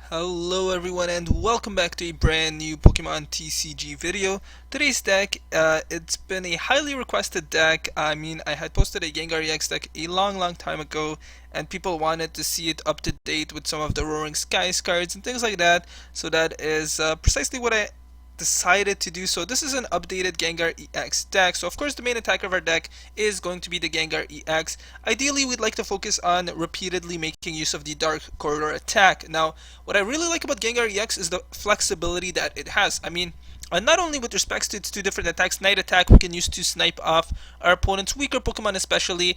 Hello everyone and welcome back to a brand new Pokemon TCG video. Today's deck, it's been a highly requested deck. I had posted a Gengar EX deck a long time ago and people wanted to see it up to date with some of the Roaring Skies cards and things like that. So that is precisely what I decided to do. So this is an updated Gengar EX deck. So of course the main attacker of our deck is going to be the Gengar EX. Ideally we'd like to focus on repeatedly making use of the Dark Corridor attack. Now what I really like about Gengar EX is the flexibility that it has. Not only with respects to its two different attacks, Night Attack we can use to snipe off our opponent's weaker Pokemon, especially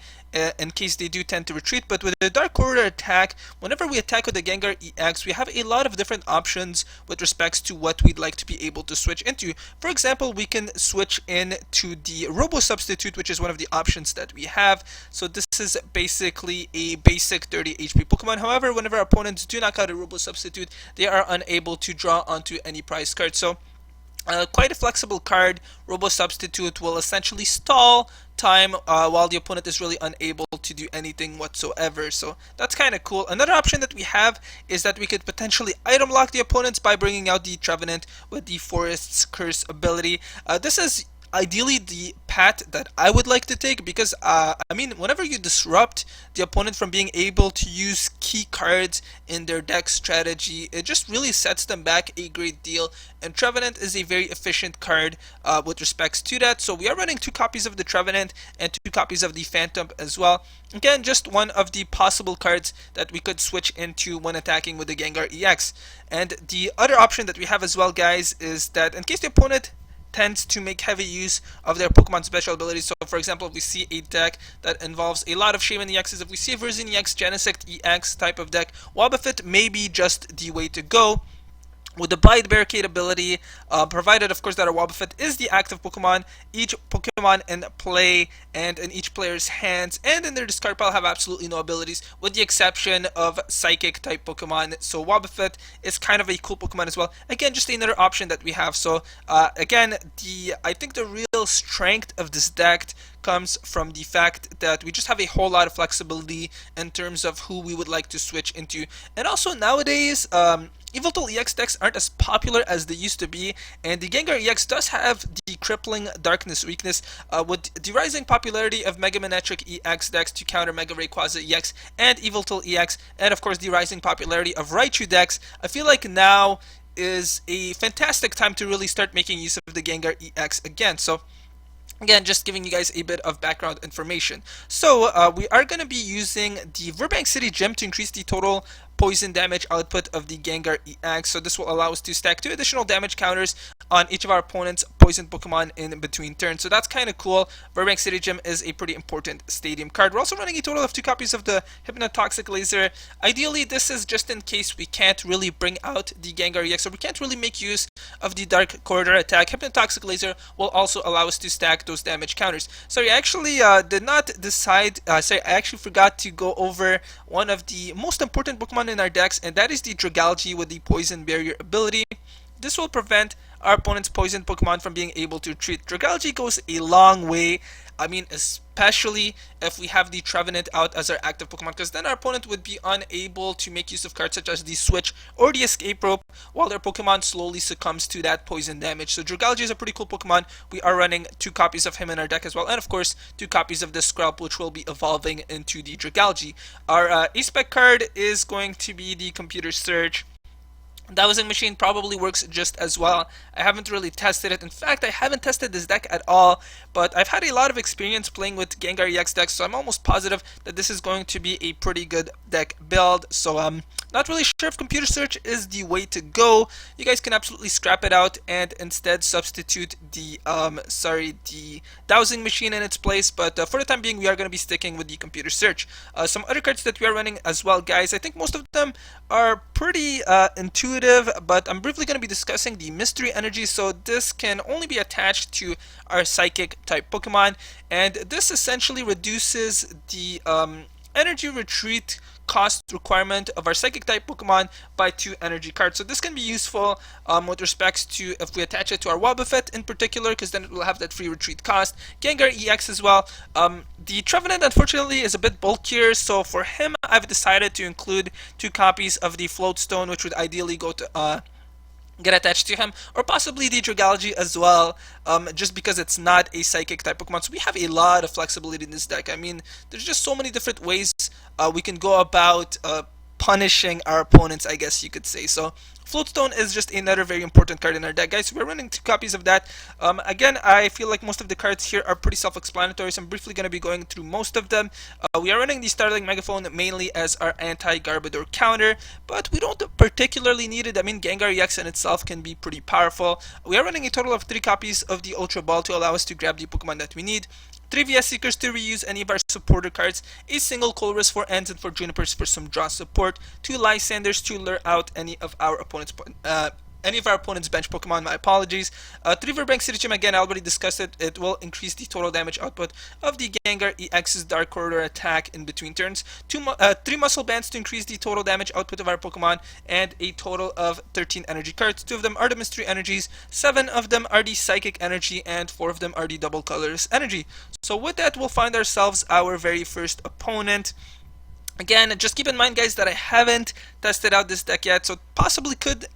in case they do tend to retreat, but with the Dark Corridor attack, whenever we attack with the Gengar EX, we have a lot of different options with respects to what we'd like to be able to switch into. For example, we can switch into the Robo Substitute, which is one of the options that we have. So this is basically a basic 30 HP Pokemon. However, whenever our opponents do knock out a Robo Substitute, they are unable to draw onto any prize card. So quite a flexible card. Robo Substitute will essentially stall time while the opponent is really unable to do anything whatsoever. So that's kind of cool. Another option that we have is that we could potentially item lock the opponents by bringing out the Trevenant with the Forest's Curse ability. This is ideally the path that I would like to take because whenever you disrupt the opponent from being able to use key cards in their deck strategy, it just really sets them back a great deal, and Trevenant is a very efficient card with respects to that. So we are running 2 copies of the Trevenant and 2 copies of the Phantump as well. Again, just one of the possible cards that we could switch into when attacking with the Gengar EX. And the other option that we have as well, guys, is that in case the opponent tends to make heavy use of their Pokemon special abilities. So for example, if we see a deck that involves a lot of Shaman EXs, if we see a Version EX, Genesect EX type of deck, Wobbuffett may be just the way to go with the Blind Barricade ability, provided of course that our Wobbuffett is the active Pokemon. Each Pokemon in play and in each player's hands and in their discard pile have absolutely no abilities, with the exception of Psychic type Pokemon. So Wobbuffett is kind of a cool Pokemon as well. Again, just another option that we have. So again, I think the real strength of this deck comes from the fact that we just have a whole lot of flexibility in terms of who we would like to switch into. And also nowadays, Yveltal EX decks aren't as popular as they used to be, and the Gengar EX does have the Crippling Darkness weakness, with the rising popularity of Mega Manectric EX decks to counter Mega Rayquaza EX and Yveltal EX, and of course the rising popularity of Raichu decks. I feel like now is a fantastic time to really start making use of the Gengar EX again. So again, just giving you guys a bit of background information. So we are going to be using the Virbank City Gym to increase the total poison damage output of the Gengar EX. So this will allow us to stack 2 additional damage counters on each of our opponent's poison Pokemon in between turns. So that's kind of cool. Virbank City Gym is a pretty important stadium card. We're also running a total of 2 copies of the Hypnotoxic Laser. Ideally, this is just in case we can't really bring out the Gengar EX, or we can't really make use of the Dark Corridor attack. Hypnotoxic Laser will also allow us to stack those damage counters. Sorry, I actually did not decide, I actually forgot to go over one of the most important Pokemon in our decks, and that is the Dragalgae with the Poison Barrier ability. This will prevent our opponent's poison Pokemon from being able to treat. Dragalgae goes a long way. Especially if we have the Trevenant out as our active Pokemon, because then our opponent would be unable to make use of cards such as the Switch or the Escape Rope while their Pokemon slowly succumbs to that poison damage. So Dragalgae is a pretty cool Pokemon. We are running 2 copies of him in our deck as well, and of course 2 copies of the Skrelp, which will be evolving into the Dragalgae. Our A-Spec card is going to be the Computer Search. Dowsing Machine probably works just as well. I haven't really tested it. In fact, I haven't tested this deck at all, but I've had a lot of experience playing with Gengar EX decks, so I'm almost positive that this is going to be a pretty good deck build. So not really sure if Computer Search is the way to go. You guys can absolutely scrap it out and instead substitute the the Dowsing Machine in its place, but for the time being we are going to be sticking with the Computer Search. Some other cards that we are running as well, guys, I think most of them are pretty intuitive, but I'm briefly going to be discussing the Mystery Energy. So this can only be attached to our Psychic type Pokemon, and this essentially reduces the energy retreat cost requirement of our Psychic type Pokemon by 2 energy cards. So this can be useful with respects to if we attach it to our Wobbuffett in particular, because then it will have that free retreat cost. Gengar EX as well. The Trevenant unfortunately is a bit bulkier, so for him I've decided to include 2 copies of the Float Stone, which would ideally go to get attached to him, or possibly the Dragalgae as well, just because it's not a Psychic type Pokemon. So we have a lot of flexibility in this deck. I mean, there's just so many different ways we can go about punishing our opponents, I guess you could say. So Floatstone is just another very important card in our deck, guys. So we're running 2 copies of that. Again, I feel like most of the cards here are pretty self-explanatory, so I'm briefly going to be going through most of them. We are running the Startling Megaphone mainly as our anti-Garbodor counter, but we don't particularly need it. I mean, Gengar EX in itself can be pretty powerful. We are running a total of 3 copies of the Ultra Ball to allow us to grab the Pokemon that we need. 3 VS Seekers to reuse any of our supporter cards, a single Colress for Ends and for Junipers for some draw support, 2 Lysandres to lure out any of our opponent's bench Pokemon, my apologies. 3 Virbank City Gym, again, I already discussed it. It will increase the total damage output of the Gengar EX's Dark Corridor attack in between turns. 3 Muscle Bands to increase the total damage output of our Pokemon, and a total of 13 energy cards. 2 of them are the Mystery Energies, 7 of them are the Psychic Energy, and 4 of them are the Double Colorless Energy. So with that, we'll find ourselves our very first opponent. Again, just keep in mind, guys, that I haven't tested out this deck yet, so possibly could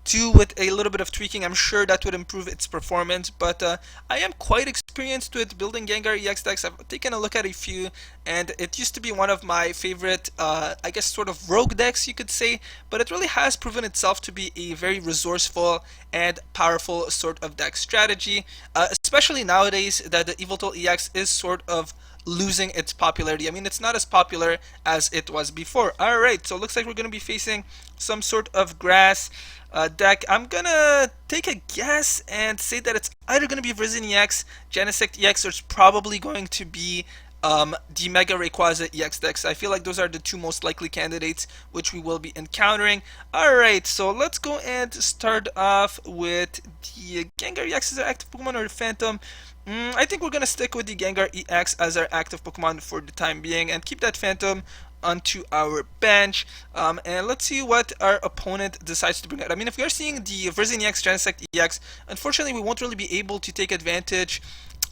do with a little bit of tweaking. I'm sure that would improve its performance, but I am quite experienced with building Gengar EX decks. I've taken a look at a few, and it used to be one of my favorite, I guess, sort of rogue decks, you could say, but it really has proven itself to be a very resourceful and powerful sort of deck strategy, especially nowadays that the Yveltal EX is sort of losing its popularity. I mean, it's not as popular as it was before. Alright, so it looks like we're going to be facing some sort of grass deck. I'm gonna take a guess and say that it's either going to be Virbank EX, Genesect EX, or it's probably going to be the Mega Rayquaza EX decks. I feel like those are the 2 most likely candidates which we will be encountering. Alright, so let's go and start off with the Gengar EX as our active Pokemon, or the Phantump. I think we're going to stick with the Gengar EX as our active Pokemon for the time being and keep that Phantump onto our bench, and let's see what our opponent decides to bring out. I mean, if we are seeing the Virbank EX, Genesect EX, unfortunately we won't really be able to take advantage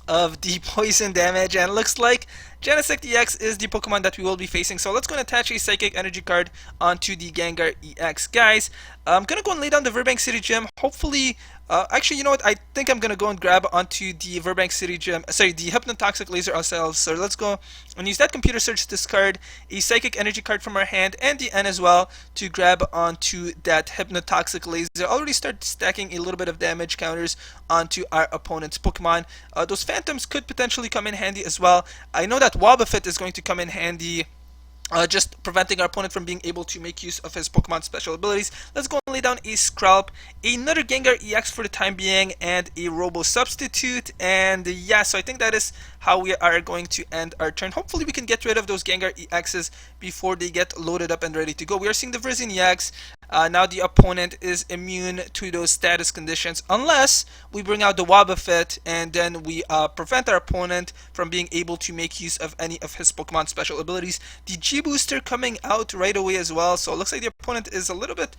of the poison damage, and looks like Genesect EX is the Pokemon that we will be facing. So let's go and attach a Psychic Energy card onto the Gengar EX, guys. I'm gonna go and lay down the Virbank City Gym. Hopefully, actually, you know what? I think I'm gonna go and grab onto the Virbank City Gym. Sorry, the Hypnotoxic Laser ourselves. So let's go and use that computer search discard, a Psychic Energy card from our hand, and the N as well to grab onto that Hypnotoxic Laser. Already start stacking a little bit of damage counters onto our opponent's Pokemon. Those Phantoms could potentially come in handy as well. I know that Wobbuffett is going to come in handy, just preventing our opponent from being able to make use of his Pokemon special abilities. Let's go and lay down a Skrelp, another Gengar EX for the time being, and a Robo Substitute. And yeah, so I think that is how we are going to end our turn. Hopefully we can get rid of those Gengar EXs before they get loaded up and ready to go. We are seeing the Virbank EX. Now the opponent is immune to those status conditions unless we bring out the Wobbuffett, and then we prevent our opponent from being able to make use of any of his Pokemon special abilities. The G-Booster coming out right away as well, so it looks like the opponent is a little bit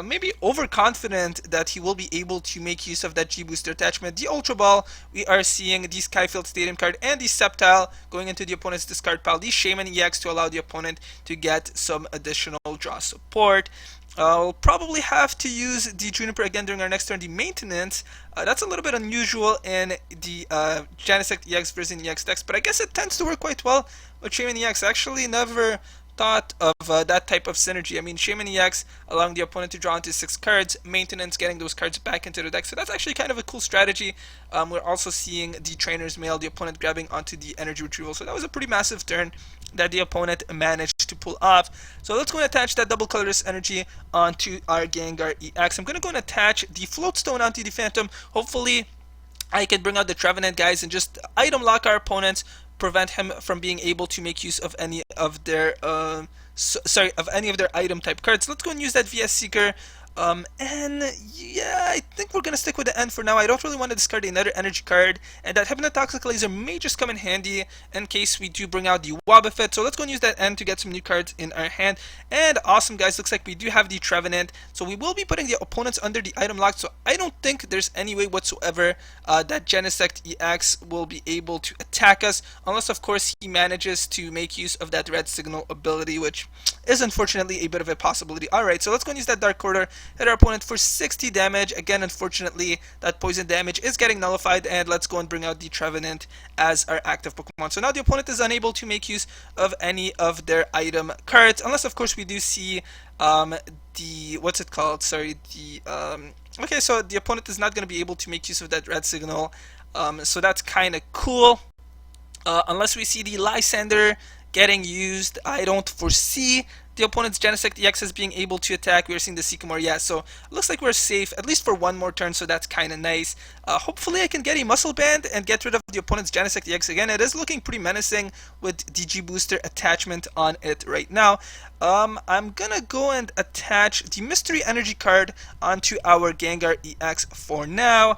maybe overconfident that he will be able to make use of that G-Booster attachment. The Ultra Ball, we are seeing the Skyfield Stadium card and the Sceptile going into the opponent's discard pile. The Shaman EX to allow the opponent to get some additional draw support. I'll probably have to use the Juniper again during our next turn. The Maintenance, that's a little bit unusual in the Genesect EX Virbank EX decks, but I guess it tends to work quite well with Shaman EX. Actually never thought of that type of synergy. I mean, Shaman EX allowing the opponent to draw into 6 cards, Maintenance getting those cards back into the deck, so that's actually kind of a cool strategy. We're also seeing the Trainer's Mail, the opponent grabbing onto the Energy Retrieval, so that was a pretty massive turn that the opponent managed to pull off. So let's go and attach that Double Colorless Energy onto our Gengar EX. I'm going to go and attach the Float Stone onto the Phantump. Hopefully I can bring out the Trevenant, guys, and just item lock our opponents, prevent him from being able to make use of any of their of any of their item type cards. Let's go and use that VS Seeker. And yeah, I think we're gonna stick with the N for now. I don't really want to discard another energy card, and that Hypnotoxic Laser may just come in handy in case we do bring out the Wobbuffett. So let's go and use that N to get some new cards in our hand. And awesome, guys, looks like we do have the Trevenant. So we will be putting the opponents under the item lock. So I don't think there's any way whatsoever that Genesect EX will be able to attack us, unless of course he manages to make use of that red signal ability, which is unfortunately a bit of a possibility. Alright, so let's go and use that Dark Quarter, hit our opponent for 60 damage. Again, unfortunately, that poison damage is getting nullified, and let's go and bring out the Trevenant as our active Pokemon. So now the opponent is unable to make use of any of their item cards, unless of course we do see the, what's it called? Sorry, the, okay, so the opponent is not going to be able to make use of that red signal, so that's kind of cool. Unless we see the Lysandre getting used, I don't foresee the opponent's Genesect EX as being able to attack. We're seeing the Sycamore, yeah, so it looks like we're safe, at least for one more turn, so that's kind of nice. Hopefully I can get a Muscle Band and get rid of the opponent's Genesect EX again. It is looking pretty menacing with DG Booster attachment on it right now. I'm gonna go and attach the Mystery Energy card onto our Gengar EX for now.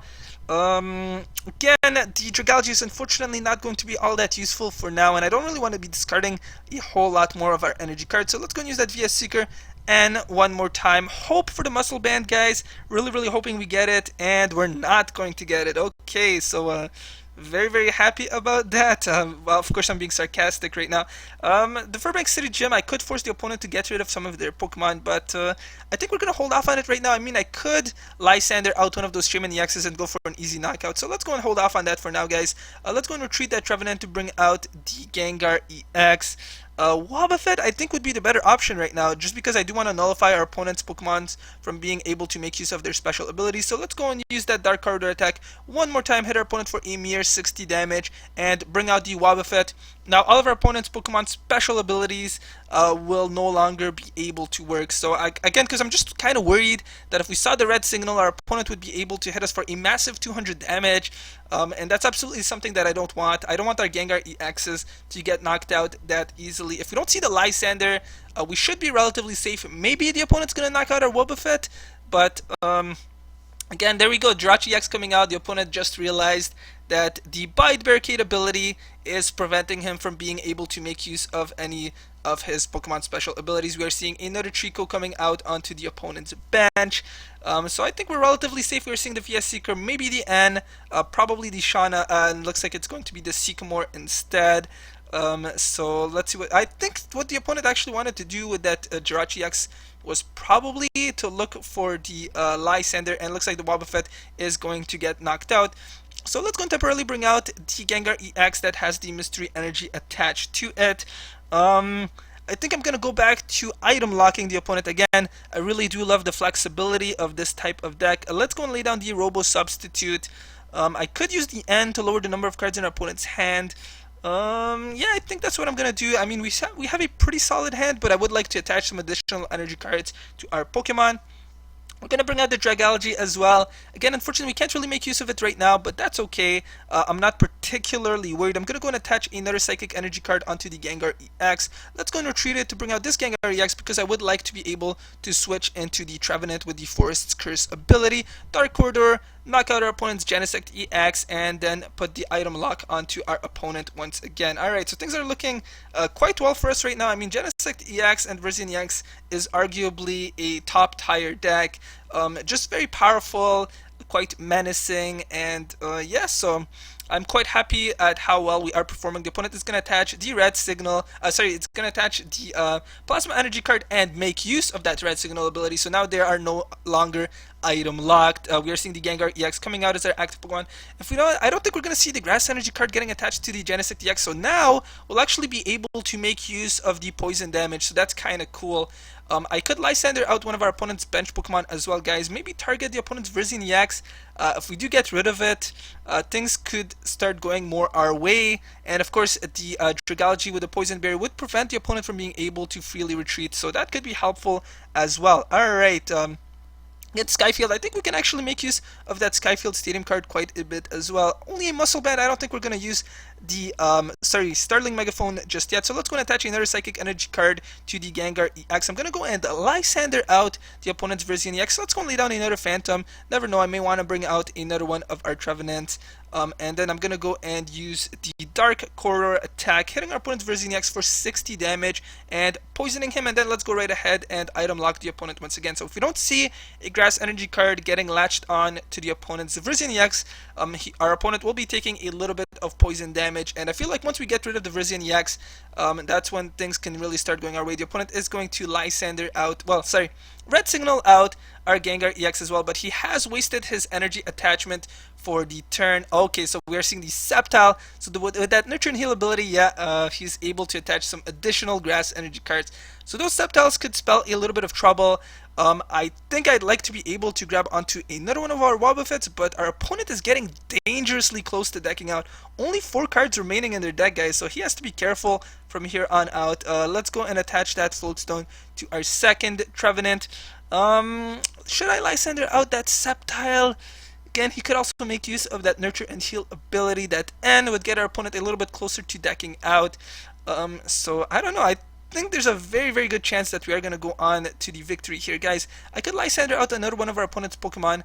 Again, the Dragalgae is unfortunately not going to be all that useful for now, and I don't really want to be discarding a whole lot more of our energy cards. So let's go and use that VS Seeker and one more time. Hope for the Muscle Band, guys. Really hoping we get it, and we're not going to get it. Okay, so very happy about that. Well, of course I'm being sarcastic right now. The Virbank City Gym, I could force the opponent to get rid of some of their Pokemon, but I think we're gonna hold off on it right now. I mean, I could Lysandre out one of those Shaman EXs and go for an easy knockout, so let's go and hold off on that for now, guys. Let's go and retreat that Trevenant to bring out the Gengar EX. Wobbuffett, I think, would be the better option right now, just because I do want to nullify our opponent's Pokemons from being able to make use of their special abilities. So let's go and use that Dark Corridor attack one more time, hit our opponent for a mere 60 damage, and bring out the Wobbuffett. Now, all of our opponent's Pokemon special abilities will no longer be able to work. So, again, because I'm just kind of worried that if we saw the red signal, our opponent would be able to hit us for a massive 200 damage, and that's absolutely something that I don't want. I don't want our Gengar EXs to get knocked out that easily. If we don't see the Lysandre, we should be relatively safe. Maybe the opponent's going to knock out our Wobbuffett, but again, there we go. Jirachi EX coming out. The opponent just realized that the Bite Barricade ability is preventing him from being able to make use of any of his Pokemon special abilities. We are seeing another Trico coming out onto the opponent's bench. So I think we're relatively safe. We're seeing the VS Seeker, maybe the N, probably the Shauna, and looks like it's going to be the Sycamore instead. So let's see I think what the opponent actually wanted to do with that Jirachi EX was probably to look for the Lysandre, and looks like the Wobbuffett is going to get knocked out. So let's go and temporarily bring out the Gengar EX that has the Mystery Energy attached to it. I think I'm going to go back to item locking the opponent again. I really do love the flexibility of this type of deck. Let's go and lay down the Robo Substitute. I could use the N to lower the number of cards in our opponent's hand. Yeah, I think that's what I'm gonna do. I mean, we have a pretty solid hand, but I would like to attach some additional energy cards to our Pokemon. We're going to bring out the Dragalgae as well. Again, unfortunately, we can't really make use of it right now, but that's okay. I'm not particularly worried. I'm going to go and attach another Psychic Energy card onto the Gengar EX. Let's go and retreat it to bring out this Gengar EX, because I would like to be able to switch into the Trevenant with the Forest's Curse ability. Dark Corridor, knock out our opponent's Genesect EX, and then put the item lock onto our opponent once again. Alright, so things are looking quite well for us right now. I mean, Genesect EX and Virbank EX is arguably a top tier deck. Just very powerful, quite menacing, and yeah, so I'm quite happy at how well we are performing. The opponent is going to attach the red signal, it's going to attach the plasma energy card and make use of that red signal ability. So now they are no longer item locked. We are seeing the Gengar EX coming out as our active Pokemon. If we don't, I don't think we're going to see the grass energy card getting attached to the Genesect EX. So now we'll actually be able to make use of the poison damage. So that's kind of cool. I could Lysandre out one of our opponent's bench Pokemon as well, guys. Maybe target the opponent's Virbank EX. If we do get rid of it, things could start going more our way. And of course, the Dragalgae with the Poison Berry would prevent the opponent from being able to freely retreat. So that could be helpful as well. Alright, get Skyfield. I think we can actually make use of that Skyfield Stadium card quite a bit as well. Only a Muscle Band. I don't think we're going to use the Startling Megaphone just yet. So let's go and attach another Psychic Energy card to the Gengar EX. I'm going to go and Lysandre out the opponent's Virbank EX. So let's go and lay down another Phantump. Never know, I may want to bring out another one of our Trevenant. And then I'm going to go and use the Dark Corridor attack, hitting our opponent's Virbank EX for 60 damage and poisoning him. And then let's go right ahead and item lock the opponent once again. So if we don't see a Grass Energy card getting latched on to the opponent's Virbank EX, our opponent will be taking a little bit of poison damage. And I feel like once we get rid of the Virbank EX, that's when things can really start going our way. The opponent is going to Lysandre out, Red Signal out our Gengar EX as well, but he has wasted his energy attachment for the turn. Okay, so we're seeing the Sceptile. So with that Nurture and Heal ability, he's able to attach some additional Grass Energy cards. So those Sceptiles could spell a little bit of trouble. I think I'd like to be able to grab onto another one of our Wobbuffets, but our opponent is getting dangerously close to decking out. Only 4 cards remaining in their deck, guys, so he has to be careful from here on out. Let's go and attach that Floatstone to our second Trevenant. Should I Lysandre out that Sceptile? Again, he could also make use of that Nurture and Heal ability. That N would get our opponent a little bit closer to decking out. So I don't know. I think there's a very, very good chance that we are going to go on to the victory here, guys. I could Lysandre out another one of our opponent's Pokemon,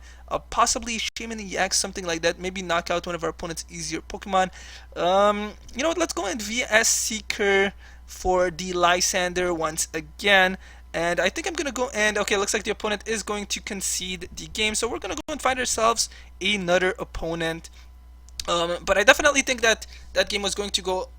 possibly Shaman EX, something like that. Maybe knock out one of our opponent's easier Pokemon. You know what? Let's go and VS Seeker for the Lysandre once again. And I think I'm going to go and, okay, looks like the opponent is going to concede the game. So we're going to go and find ourselves another opponent. But I definitely think that that game was going to go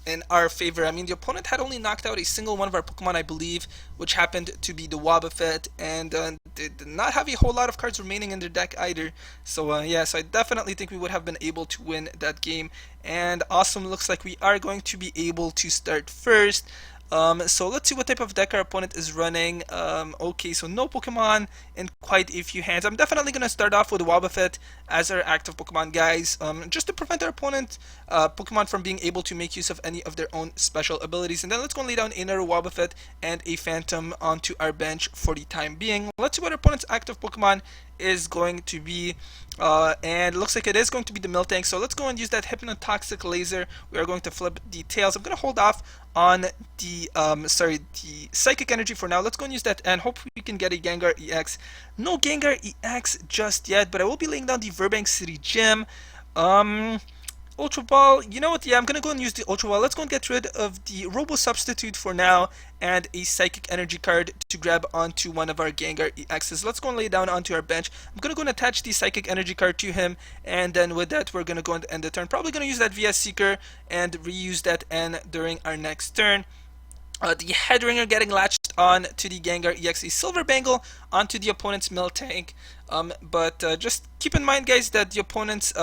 in our favor. I mean, the opponent had only knocked out a single one of our Pokemon, I believe, which happened to be the Wobbuffett, and did not have a whole lot of cards remaining in their deck either. So yeah, so I definitely think we would have been able to win that game. And awesome, looks like we are going to be able to start first. So let's see what type of deck our opponent is running. Okay, so no Pokemon in quite a few hands. I'm definitely going to start off with Wobbuffett as our active Pokemon, guys, just to prevent our opponent Pokemon from being able to make use of any of their own special abilities. And then let's go and lay down another Wobbuffett and a Phantump onto our bench for the time being. Let's see what our opponent's active Pokemon is going to be, and it looks like it is going to be the Miltank. So let's go and use that Hypnotoxic Laser. We are going to flip the tails. I'm going to hold off on the the Psychic Energy for now. Let's go and use that and hopefully we can get a Gengar EX. No Gengar EX just yet, but I will be laying down the Virbank City Gym. Ultra Ball, you know what, yeah, I'm gonna go and use the Ultra Ball. Let's go and get rid of the Robo Substitute for now and a Psychic Energy card to grab onto one of our Gengar EXs. Let's go and lay it down onto our bench. I'm gonna go and attach the Psychic Energy card to him, and then with that we're gonna go and end the turn. Probably gonna use that VS Seeker and reuse that N during our next turn. The Headringer getting latched on to the Gengar EX, a Silver Bangle onto the opponent's Miltank. But just keep in mind, guys, that the opponent's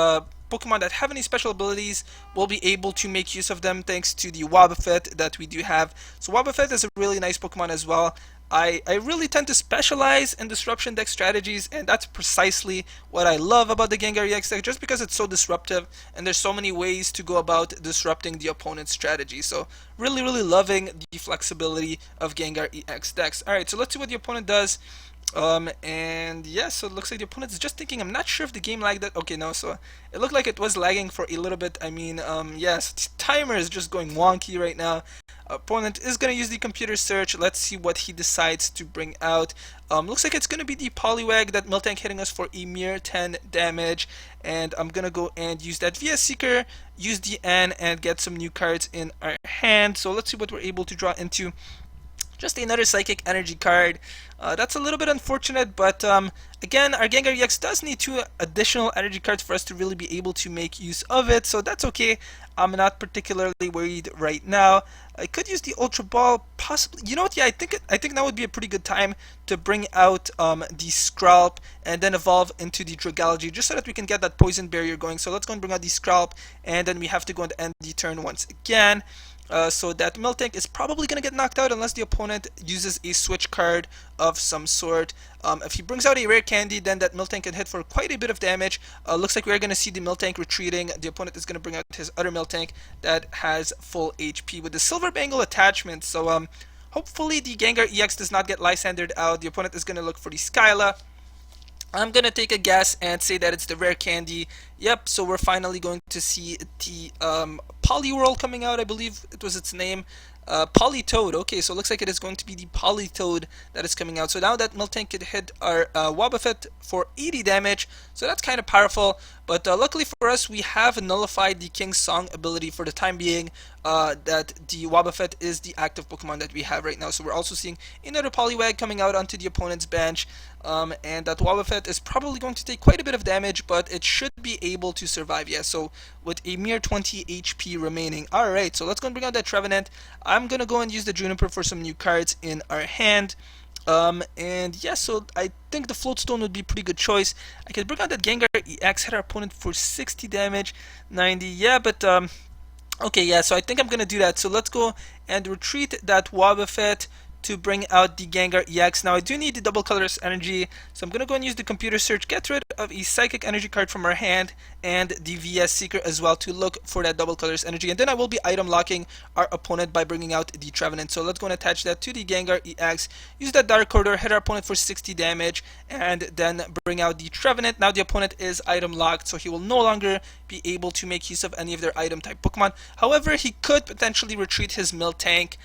Pokemon that have any special abilities will be able to make use of them thanks to the Wobbuffett that we do have. So Wobbuffett is a really nice Pokemon as well. I really tend to specialize in disruption deck strategies, and that's precisely what I love about the Gengar EX deck, just because it's so disruptive and there's so many ways to go about disrupting the opponent's strategy. So really, really loving the flexibility of Gengar EX decks. Alright, so let's see what the opponent does. And yeah, so it looks like the opponent is just thinking. I'm not sure if the game lagged that. Okay, no, so it looked like it was lagging for a little bit. I mean, yes, the timer is just going wonky right now. Opponent is going to use the computer search. Let's see what he decides to bring out. Looks like it's going to be the Poliwag, that Miltank hitting us for a mere 10 damage. And I'm going to go and use that VS Seeker, use the N, and get some new cards in our hand. So let's see what we're able to draw into. Just another Psychic Energy card. That's a little bit unfortunate, but again, our Gengar EX does need 2 additional energy cards for us to really be able to make use of it, so that's okay. I'm not particularly worried right now. I could use the Ultra Ball, possibly. You know what? Yeah, I think that would be a pretty good time to bring out the Skrelp and then evolve into the Dragalgae, just so that we can get that poison barrier going. So let's go and bring out the Skrelp, and then we have to go and end the turn once again. So that Miltank is probably going to get knocked out unless the opponent uses a switch card of some sort. If he brings out a rare candy, then that Miltank can hit for quite a bit of damage. Looks like we're going to see the Miltank retreating. The opponent is going to bring out his other Miltank that has full HP with the Silver Bangle attachment. So hopefully the Gengar EX does not get Lysandred out. The opponent is going to look for the Skyla. I'm gonna take a guess and say that it's the rare candy. Yep, so we're finally going to see the Poliwhirl coming out. I believe it was its name. Politoed. Okay, so it looks like it is going to be the Politoed that is coming out. So now that Miltank could hit our Wobbuffett for 80 damage, so that's kind of powerful. But luckily for us, we have nullified the King's Song ability for the time being. That the Wobbuffett is the active Pokemon that we have right now. So we're also seeing another Poliwag coming out onto the opponent's bench. And that Wobbuffett is probably going to take quite a bit of damage, but it should be able to survive. Yeah, so with a mere 20 HP remaining. Alright, so let's go and bring out that Trevenant. I'm going to go and use the Juniper for some new cards in our hand. And yeah, so I think the Float Stone would be a pretty good choice. I could bring out that Gengar EX, hit our opponent for 60 damage, 90. Yeah, but okay, yeah, so I think I'm going to do that. So let's go and retreat that Wobbuffett to bring out the Gengar EX. Now I do need the double colorless energy, so I'm going to go and use the computer search, get rid of a psychic energy card from our hand and the VS Seeker as well to look for that double colorless energy, and then I will be item locking our opponent by bringing out the Trevenant. So let's go and attach that to the Gengar EX, use that Dark Corridor, hit our opponent for 60 damage, and then bring out the Trevenant. Now the opponent is item locked, so he will no longer be able to make use of any of their item type Pokemon. However, he could potentially retreat his Miltank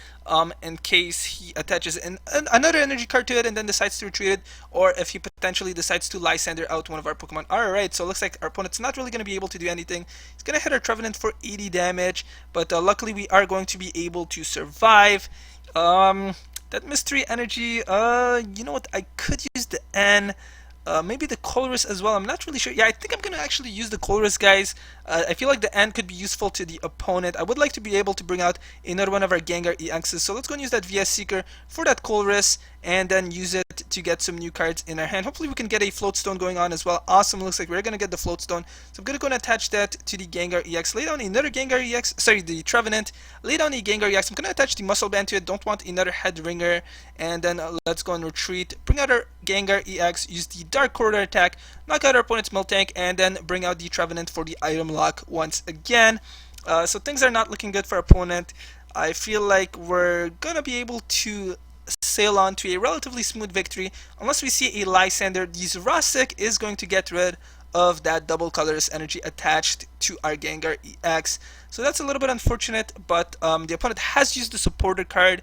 in case he attaches another energy card to it and then decides to retreat it, or if he potentially decides to Lysandre out one of our Pokemon. Alright, so it looks like our opponent's not really going to be able to do anything. He's going to hit our Trevenant for 80 damage, but luckily we are going to be able to survive. That mystery energy, you know what, I could use the N. Maybe the Colress as well. I'm not really sure. Yeah, I think I'm going to actually use the Colress, guys. I feel like the N could be useful to the opponent. I would like to be able to bring out another one of our Gengar EXs. So let's go and use that VS Seeker for that Colress and then use it to get some new cards in our hand. Hopefully we can get a Float Stone going on as well. Awesome. Looks like we're going to get the Float Stone. So I'm going to go and attach that to the Gengar EX. Lay down another Gengar EX. Sorry, the Trevenant. Lay down a Gengar EX. I'm going to attach the Muscle Band to it. Don't want another Head Ringer. And then let's go and retreat. Bring out our Gengar EX. Use the Dark Corridor attack. Knock out our opponent's Miltank. And then bring out the Trevenant for the item lock once again. So things are not looking good for our opponent. I feel like we're going to be able to sail on to a relatively smooth victory unless we see a Lysandre. The Jurassic is going to get rid of that double colorless energy attached to our Gengar EX. So that's a little bit unfortunate, but the opponent has used the supporter card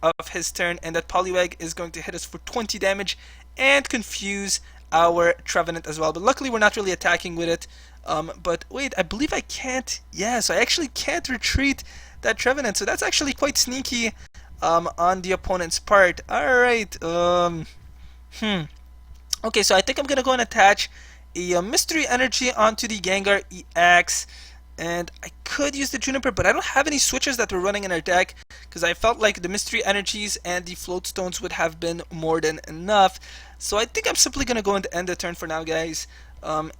of his turn, and that Poliwag is going to hit us for 20 damage and confuse our Trevenant as well. But luckily we're not really attacking with it. But wait, I believe I can't. Yeah, so I actually can't retreat that Trevenant. So that's actually quite sneaky on the opponent's part. Alright. Okay, so I think I'm going to go and attach a Mystery Energy onto the Gengar EX. And I could use the Juniper, but I don't have any switches that we're running in our deck, because I felt like the Mystery Energies and the Float Stones would have been more than enough. So I think I'm simply going to go and end the turn for now, guys.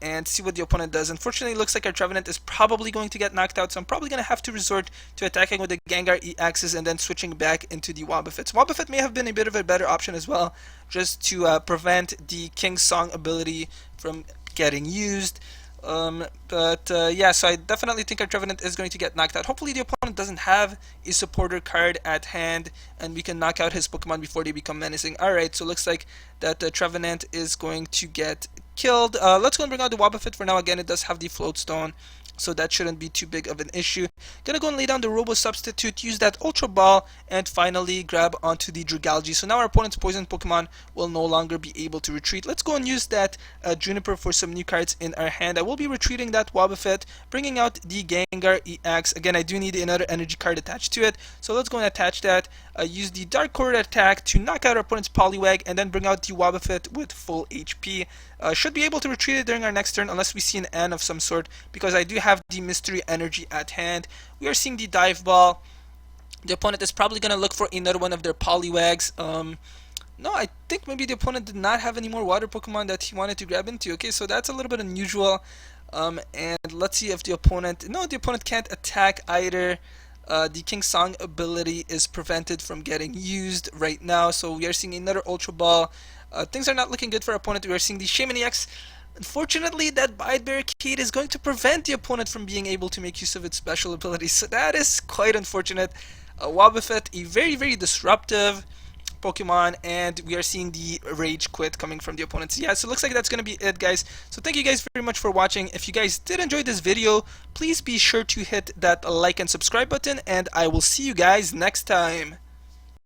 And see what the opponent does. Unfortunately, it looks like our Trevenant is probably going to get knocked out, so I'm probably going to have to resort to attacking with the Gengar EXs and then switching back into the Wobbuffet. Wobbuffet may have been a bit of a better option as well, just to prevent the King's Song ability from getting used. Yeah, so I definitely think our Trevenant is going to get knocked out. Hopefully the opponent doesn't have a supporter card at hand and we can knock out his Pokemon before they become menacing. Alright, so it looks like that the Trevenant is going to get killed. Let's go and bring out the Wobbuffet for now. Again, it does have the Float Stone, so that shouldn't be too big of an issue. Gonna go and lay down the Robo Substitute, use that Ultra Ball, and finally grab onto the Dragalgae. So now our opponent's poison Pokemon will no longer be able to retreat. Let's go and use that Juniper for some new cards in our hand. I will be retreating that Wobbuffet, bringing out the Gengar EX. Again, I do need another energy card attached to it, so let's go and attach that. Use the Dark Corridor attack to knock out our opponent's Poliwag, and then bring out the Wobbuffet with full HP. Should be able to retreat it during our next turn unless we see an N of some sort, because I do have the Mystery Energy at hand. We are seeing the Dive Ball. The opponent is probably going to look for another one of their Poliwags. No, I think maybe the opponent did not have any more water Pokemon that he wanted to grab into. Okay, so that's a little bit unusual. And let's see if the opponent... No, the opponent can't attack either. The King Song ability is prevented from getting used right now, so we are seeing another Ultra Ball. Things are not looking good for our opponent. We are seeing the Shaymin EX. Unfortunately, that Bite Barricade is going to prevent the opponent from being able to make use of its special abilities, so that is quite unfortunate. Wobbuffet, a very, very disruptive Pokemon, and we are seeing the Rage Quit coming from the opponents. Yeah, so it looks like that's gonna be it, guys. So thank you guys very much for watching. If you guys did enjoy this video, please be sure to hit that like and subscribe button, and I will see you guys next time.